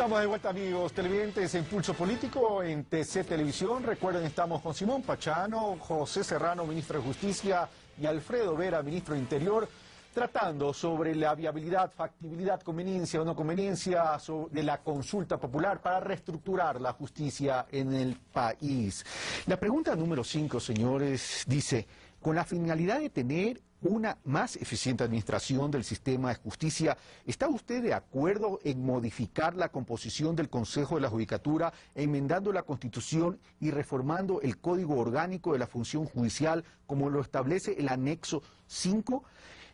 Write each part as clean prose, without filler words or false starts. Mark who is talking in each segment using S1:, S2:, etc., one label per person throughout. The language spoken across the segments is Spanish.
S1: Estamos de vuelta, amigos televidentes, en Pulso Político, en TC Televisión. Recuerden, estamos con Simón Pachano, José Serrano, ministro de Justicia, y Alfredo Vera, ministro de Interior, tratando sobre la viabilidad, factibilidad, conveniencia o no conveniencia de la consulta popular para reestructurar la justicia en el país. La pregunta número 5, señores, dice: con la finalidad de tener una más eficiente administración del sistema de justicia, ¿está usted de acuerdo en modificar la composición del Consejo de la Judicatura, enmendando la Constitución y reformando el Código Orgánico de la Función Judicial como lo establece el anexo 5?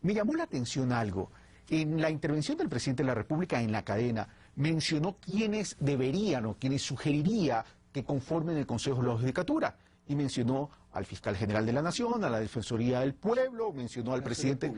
S1: Me llamó la atención algo. En la intervención del presidente de la República en la cadena, mencionó quiénes deberían o quienes sugeriría que conformen el Consejo de la Judicatura. Y mencionó al fiscal general de la Nación, a la Defensoría del Pueblo, mencionó al presidente,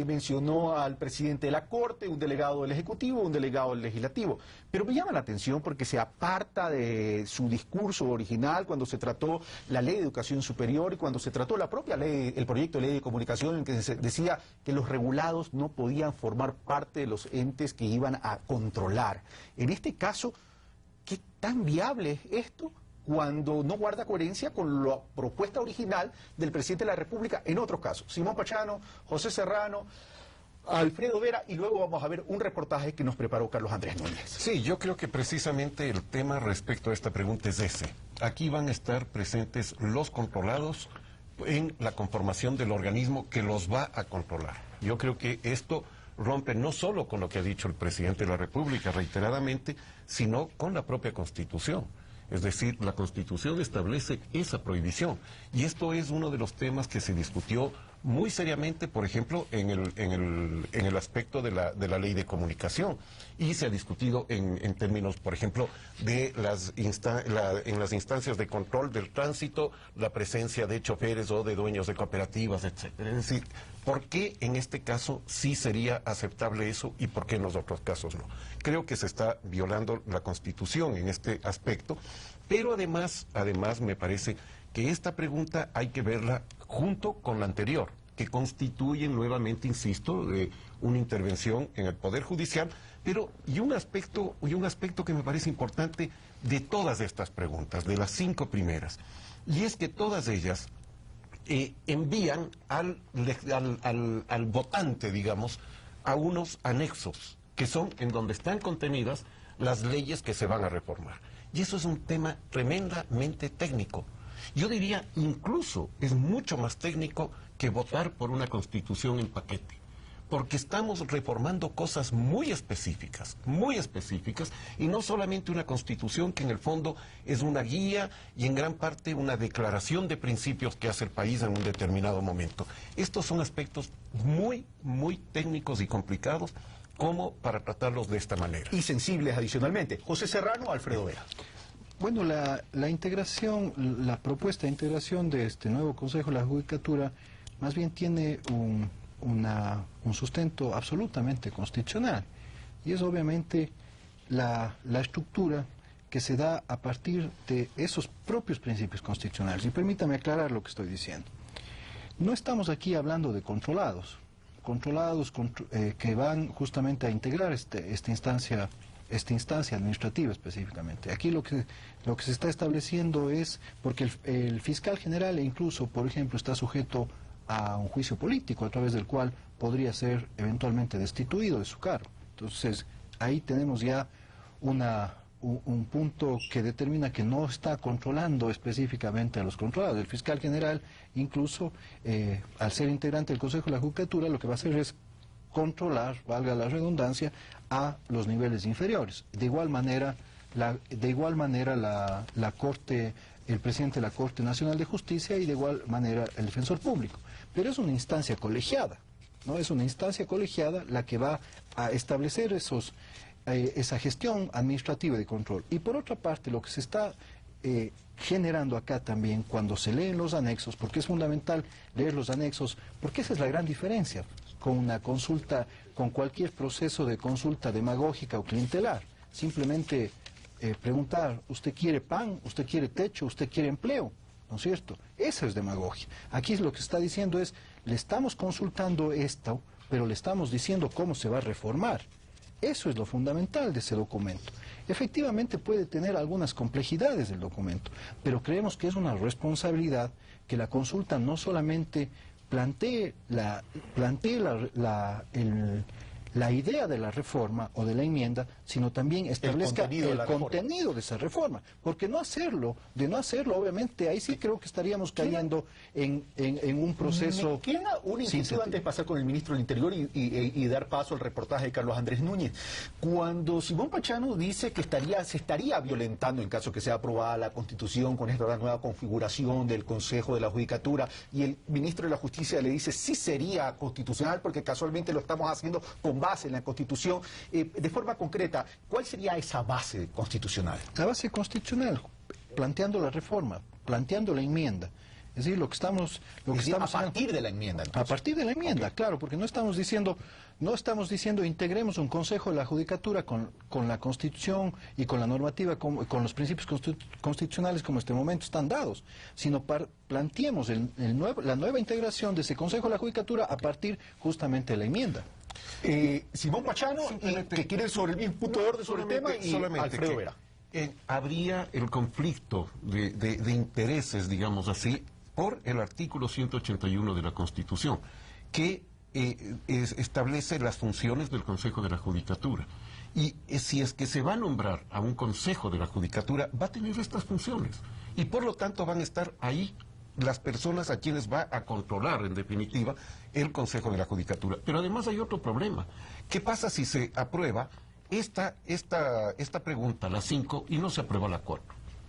S1: mencionó al presidente de la Corte, un delegado del Ejecutivo, un delegado del Legislativo. Pero me llama la atención porque se aparta de su discurso original cuando se trató la Ley de Educación Superior y cuando se trató la propia ley, el proyecto de Ley de Comunicación, en que se decía que los regulados no podían formar parte de los entes que iban a controlar. En este caso, ¿qué tan viable es esto cuando no guarda coherencia con la propuesta original del presidente de la República en otros casos? Simón Pachano, José Serrano, Alfredo Vera, y luego vamos a ver un reportaje que nos preparó Carlos Andrés Núñez.
S2: Sí, yo creo que precisamente el tema respecto a esta pregunta es ese. Aquí van a estar presentes los controlados en la conformación del organismo que los va a controlar. Yo creo que esto rompe no solo con lo que ha dicho el presidente de la República reiteradamente, sino con la propia Constitución. Es decir, la Constitución establece esa prohibición. Y esto es uno de los temas que se discutió muy seriamente, por ejemplo, en el aspecto de la Ley de Comunicación. Y se ha discutido en términos, por ejemplo, de en las instancias de control del tránsito, la presencia de choferes o de dueños de cooperativas, etcétera. Es decir, ¿por qué en este caso sí sería aceptable eso y por qué en los otros casos no? Creo que se está violando la Constitución en este aspecto, pero además me parece que esta pregunta hay que verla junto con la anterior, que constituyen nuevamente, insisto, una intervención en el Poder Judicial, pero y un aspecto que me parece importante de todas estas preguntas, de las 5 primeras, y es que todas ellas envían al votante, digamos, a unos anexos, que son en donde están contenidas las leyes que se van a reformar. Y eso es un tema tremendamente técnico. Yo diría, incluso, es mucho más técnico que votar por una constitución en paquete, porque estamos reformando cosas muy específicas, y no solamente una constitución que en el fondo es una guía y en gran parte una declaración de principios que hace el país en un determinado momento. Estos son aspectos muy técnicos y complicados como para tratarlos de esta manera.
S1: Y sensibles adicionalmente. José Serrano, Alfredo Vera.
S3: Bueno, la integración, la propuesta de integración de este nuevo Consejo de la Judicatura más bien tiene un sustento absolutamente constitucional, y es obviamente la estructura que se da a partir de esos propios principios constitucionales. Y permítame aclarar lo que estoy diciendo. No estamos aquí hablando de controlados que van justamente a integrar esta instancia administrativa específicamente. Aquí lo que se está estableciendo es, porque el fiscal general incluso, por ejemplo, está sujeto a un juicio político a través del cual podría ser eventualmente destituido de su cargo. Entonces, ahí tenemos ya un punto que determina que no está controlando específicamente a los controlados. El fiscal general, incluso, al ser integrante del Consejo de la Judicatura, lo que va a hacer es controlar, valga la redundancia, a los niveles inferiores. De igual manera la Corte, el presidente de la Corte Nacional de Justicia, y de igual manera el defensor público. Pero es una instancia colegiada, ¿no? Es una instancia colegiada la que va a establecer esa gestión administrativa de control. Y por otra parte, lo que se está generando acá también cuando se leen los anexos, porque es fundamental leer los anexos, porque esa es la gran diferencia con una consulta, con cualquier proceso de consulta demagógica o clientelar. Simplemente preguntar: ¿usted quiere pan? ¿Usted quiere techo? ¿Usted quiere empleo? ¿No es cierto? Esa es demagogia. Aquí lo que se está diciendo es: le estamos consultando esto, pero le estamos diciendo cómo se va a reformar. Eso es lo fundamental de ese documento. Efectivamente puede tener algunas complejidades el documento, pero creemos que es una responsabilidad que la consulta no solamente plantee la idea de la reforma o de la enmienda, sino también establezca el contenido de esa reforma. Porque no hacerlo, obviamente, ahí sí creo que estaríamos cayendo en un proceso...
S1: Me queda una inquietud antes de pasar con el ministro del Interior y dar paso al reportaje de Carlos Andrés Núñez. Cuando Simón Pachano dice que se estaría violentando, en caso que sea aprobada la Constitución, con esta nueva configuración del Consejo de la Judicatura, y el ministro de la Justicia le dice sí sería constitucional, porque casualmente lo estamos haciendo con base en la Constitución, de forma concreta, ¿cuál sería esa base constitucional?
S3: La base constitucional, planteando la reforma, planteando la enmienda. Es decir, lo que estamos
S1: a partir de la enmienda. Entonces.
S3: A partir de la enmienda,
S1: okay.
S3: Claro, porque no estamos diciendo integremos un Consejo de la Judicatura con la Constitución y con la normativa, con los principios constitucionales como en este momento están dados, sino planteemos la nueva integración de ese Consejo de la Judicatura a partir justamente de la enmienda.
S1: Simón Pachano, que quiere sobre el mismo punto de orden sobre el tema, y Alfredo Vera.
S2: Habría el conflicto de intereses, digamos así, por el artículo 181 de la Constitución, que establece las funciones del Consejo de la Judicatura. Y si es que se va a nombrar a un Consejo de la Judicatura, va a tener estas funciones. Y por lo tanto van a estar ahí las personas a quienes va a controlar, en definitiva, el Consejo de la Judicatura. Pero además hay otro problema. ¿Qué pasa si se aprueba esta pregunta, la 5, y no se aprueba la 4?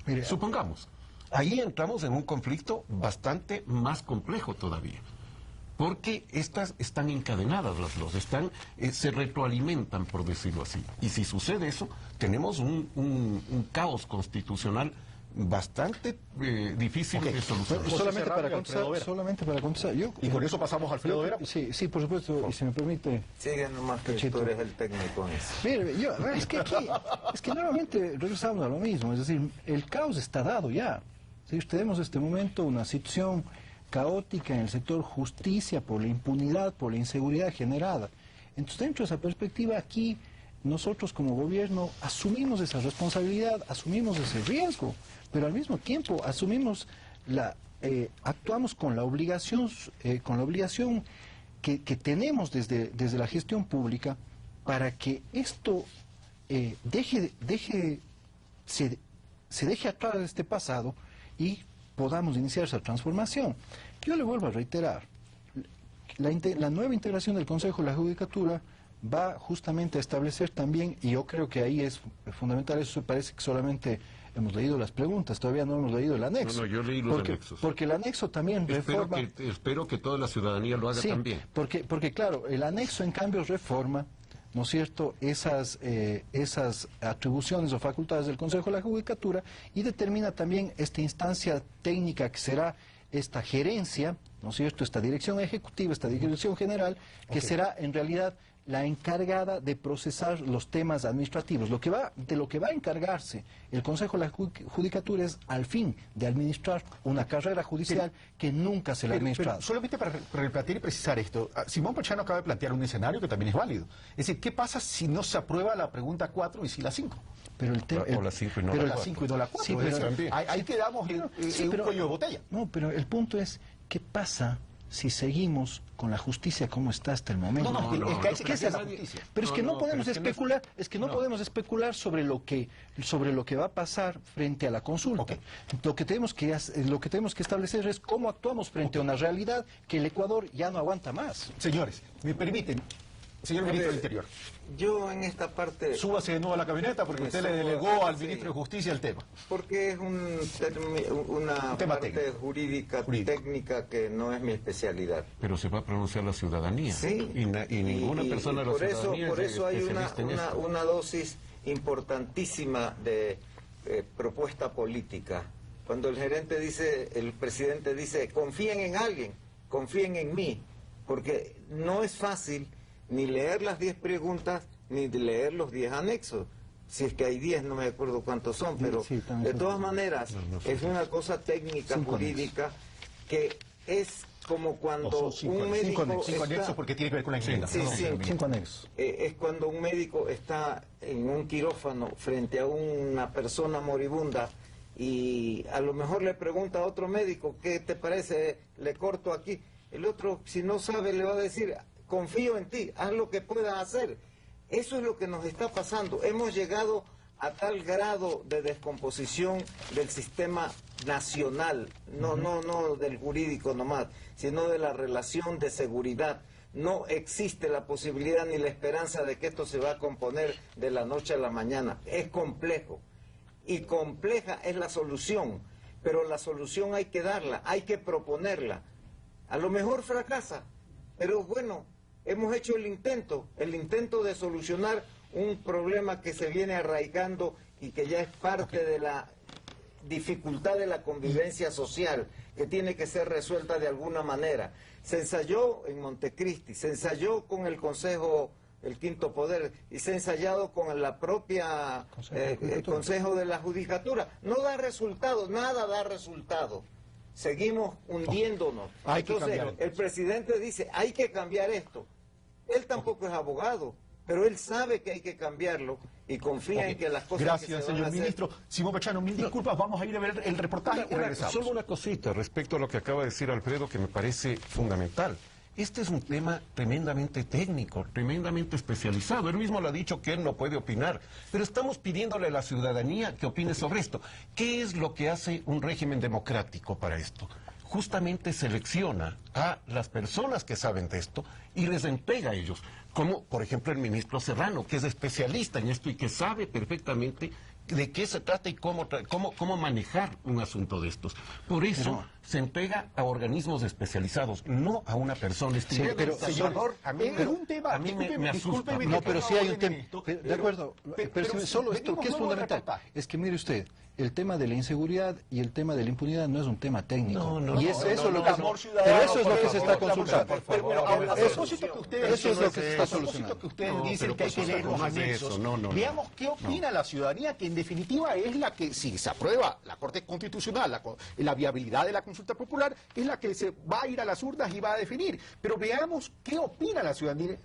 S2: Mire, supongamos, ahí entramos en un conflicto bastante más complejo todavía, porque estas están encadenadas las dos, se retroalimentan, por decirlo así. Y si sucede eso, tenemos un caos constitucional bastante difícil de solucionar.
S3: Solamente para contestar.
S1: Y con eso pasamos a Alfredo Vera.
S3: Sí, por supuesto, y si me permite...
S4: Sigue nomás que tú eres el técnico en eso.
S3: Mire, es que nuevamente regresamos a lo mismo, es decir, el caos está dado ya. ¿Sí? Tenemos en este momento una situación caótica en el sector justicia por la impunidad, por la inseguridad generada. Entonces, dentro de esa perspectiva, aquí nosotros como gobierno asumimos esa responsabilidad, asumimos ese riesgo, pero al mismo tiempo actuamos con la obligación que tenemos desde la gestión pública para que esto se deje atrás de este pasado y podamos iniciar esa transformación. Yo le vuelvo a reiterar, la nueva integración del Consejo de la Judicatura va justamente a establecer también, y yo creo que ahí es fundamental, eso parece que solamente hemos leído las preguntas, todavía no hemos leído el anexo.
S2: No, yo leí los anexos.
S3: Porque el anexo también reforma...
S2: Espero que toda la ciudadanía lo haga también.
S3: Porque claro, el anexo en cambio reforma, ¿no es cierto?, esas atribuciones o facultades del Consejo de la Judicatura y determina también esta instancia técnica que será esta gerencia, ¿no es cierto?, esta dirección ejecutiva, esta dirección general, que será en realidad la encargada de procesar los temas administrativos. De lo que va a encargarse el Consejo de la Judicatura es, al fin, de administrar una carrera judicial que nunca se le ha administrado.
S1: Pero solamente para repetir y precisar esto, Simón Pachano acaba de plantear un escenario que también es válido. Es decir, ¿qué pasa si no se aprueba la pregunta 4 y si la 5?
S2: O la 5 y no la 4.
S1: Sí, ahí quedamos en un cuello de botella.
S3: No, pero el punto es, ¿qué pasa si seguimos con la justicia como está hasta el momento? Pero es que no podemos especular, podemos especular sobre lo que va a pasar frente a la consulta.
S1: Okay.
S3: Lo que tenemos que establecer es cómo actuamos frente a una realidad que el Ecuador ya no aguanta más.
S1: Señores, me permiten, señor ministro del Interior.
S4: Yo en esta parte...
S1: Súbase de nuevo a la camioneta porque usted le delegó al ministro de Justicia el tema.
S4: Porque es una parte jurídica, técnica, que no es mi especialidad.
S2: Pero se va a pronunciar la ciudadanía.
S4: Sí.
S2: Y ninguna persona de la ciudadanía
S4: por eso hay una dosis importantísima de propuesta política. Cuando el presidente dice, confíen en alguien, confíen en mí, porque no es fácil ni leer las 10 preguntas, ni leer los 10 anexos. Si es que hay 10, no me acuerdo cuántos son, pero de todas maneras es una cosa técnica, jurídica, que es como cuando un médico
S1: cinco anexos porque tiene que ver con la enmienda.
S4: Sí, sí,
S3: Cinco anexos.
S4: es cuando un médico está en un quirófano frente a una persona moribunda y a lo mejor le pregunta a otro médico, ¿qué te parece? Le corto aquí. El otro, si no sabe, le va a decir, confío en ti, haz lo que puedas hacer. Eso es lo que nos está pasando. Hemos llegado a tal grado de descomposición del sistema nacional, no del jurídico nomás, sino de la relación de seguridad. No existe la posibilidad ni la esperanza de que esto se va a componer de la noche a la mañana. Es complejo. Y compleja es la solución, pero la solución hay que darla, hay que proponerla. A lo mejor fracasa, pero bueno, hemos hecho el intento de solucionar un problema que se viene arraigando y que ya es parte de la dificultad de la convivencia social, que tiene que ser resuelta de alguna manera. Se ensayó en Montecristi, se ensayó con el Consejo, el Quinto Poder, y se ha ensayado con la propia Consejo de la Judicatura. No da resultado, nada da resultado. Seguimos hundiéndonos. Entonces, el presidente dice, hay que cambiar esto. Él tampoco es abogado, pero él sabe que hay que cambiarlo y confía en que las cosas
S1: Gracias, señor ministro. Simón Pachano, mil disculpas, vamos a ir a ver el reportaje y regresamos.
S2: Solo una cosita respecto a lo que acaba de decir Alfredo, que me parece fundamental. Este es un tema tremendamente técnico, tremendamente especializado. Él mismo lo ha dicho que él no puede opinar, pero estamos pidiéndole a la ciudadanía que opine sobre esto. ¿Qué es lo que hace un régimen democrático para esto? Justamente selecciona a las personas que saben de esto y les entrega a ellos, como por ejemplo el ministro Serrano, que es especialista en esto y que sabe perfectamente de qué se trata y cómo manejar un asunto de estos. Por eso se entrega a organismos especializados, no a una persona.
S3: Sí, pero
S1: señor, a mí
S2: me asusta.
S3: No, pero sí hay un tema. De acuerdo, pero solo esto que es fundamental. Es que mire usted, el tema de la inseguridad y el tema de la impunidad no es un tema técnico. Y es eso lo que pero eso es lo que se está consultando. Eso es lo que se está solucionando.
S1: Que ustedes dicen que hay que leer los anexos. Veamos qué opina la ciudadanía, que en definitiva es la que, si se aprueba la Corte Constitucional, la viabilidad de la consulta popular, es la que se va a ir a las urnas y va a definir. Pero veamos qué opina la ciudadanía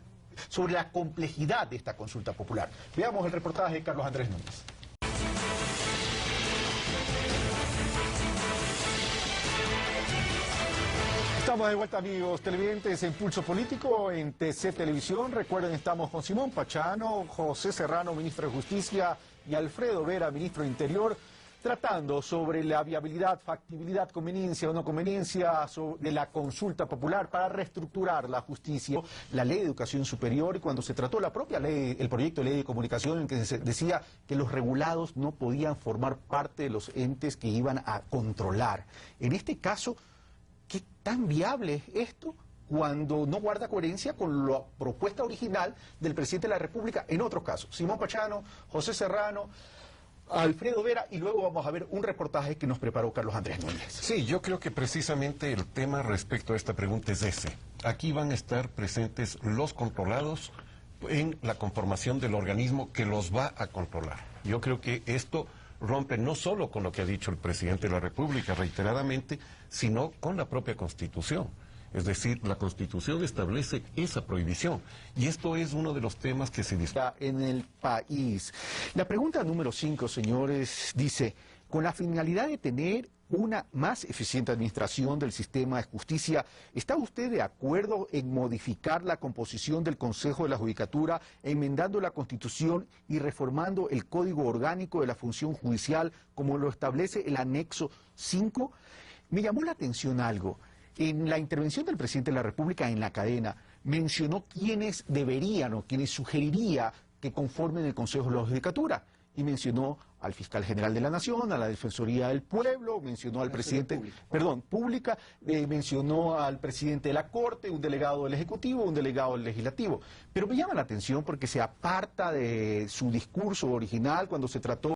S1: sobre la complejidad de esta consulta popular. Veamos el reportaje de Carlos Andrés Núñez. Estamos de vuelta, amigos televidentes, en Pulso Político, en TC Televisión. Recuerden, estamos con Simón Pachano, José Serrano, ministro de Justicia, y Alfredo Vera, ministro de Interior, tratando sobre la viabilidad, factibilidad, conveniencia o no conveniencia de la consulta popular para reestructurar la justicia, la ley de educación superior, y cuando se trató la propia ley, el proyecto de ley de comunicación, en que se decía que los regulados no podían formar parte de los entes que iban a controlar. En este caso, ¿qué tan viable es esto cuando no guarda coherencia con la propuesta original del presidente de la República en otros casos? Simón Pachano, José Serrano, Alfredo Vera, y luego vamos a ver un reportaje que nos preparó Carlos Andrés Núñez.
S2: Sí, yo creo que precisamente el tema respecto a esta pregunta es ese. Aquí van a estar presentes los controlados en la conformación del organismo que los va a controlar. Yo creo que esto rompe no solo con lo que ha dicho el presidente de la República reiteradamente, sino con la propia Constitución. Es decir, la Constitución establece esa prohibición. Y esto es uno de los temas que se discute
S1: en el país. La pregunta número 5, señores, dice, con la finalidad de tener una más eficiente administración del sistema de justicia, ¿está usted de acuerdo en modificar la composición del Consejo de la Judicatura, enmendando la Constitución y reformando el Código Orgánico de la Función Judicial, como lo establece el anexo 5? Me llamó la atención algo. En la intervención del presidente de la República en la cadena, mencionó quiénes deberían o quiénes sugeriría que conformen el Consejo de la Judicatura. Y mencionó al fiscal general de la Nación, a la Defensoría del Pueblo, mencionó al presidente, pública, mencionó al presidente de la Corte, un delegado del Ejecutivo, un delegado del Legislativo. Pero me llama la atención porque se aparta de su discurso original cuando se trató